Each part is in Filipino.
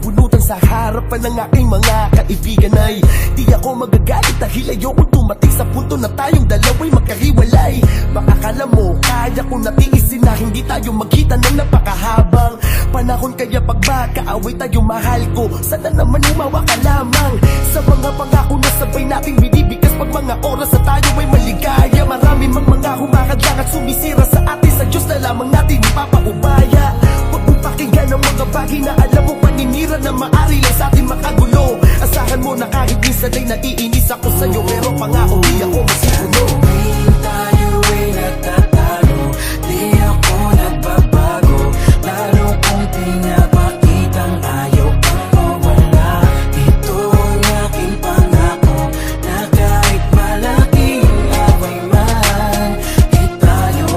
bunutan sa harapan ng aking mga kaibigan ay di ako magagalit dahil ayokong dumating sa punto na tayong dalawa'y magkahiwalay. Makakala mo, kaya ko natiisin na hindi tayo magkita ng napakahabang panahon. Kaya pag makaaway tayo mahal ko, sana naman umawa ka lamang sa mga pangako na sabay nating binibigkas pag mga oras na tayo ay maligaya. Marami mang mga humakadlang at sumisira sa atin, sa Diyos na lamang natin ipapaubaya. Huwag mo pakinggan ang mga bagay na alam mo paninira na maari lang sa atin makagulo. Asahan mo na kahit minsan ay naiinis ako sa'yo, pero pangako di ako masigulo. Tayo ay natatalo, di ako nagbabago, lalo kung pinapakitang ayaw kang mawala. Ito ang aking pangako, na kahit malaking away man, di tayo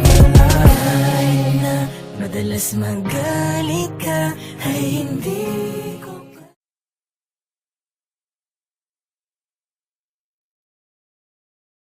maghiwalay. Na madalas magalit ka ay hindi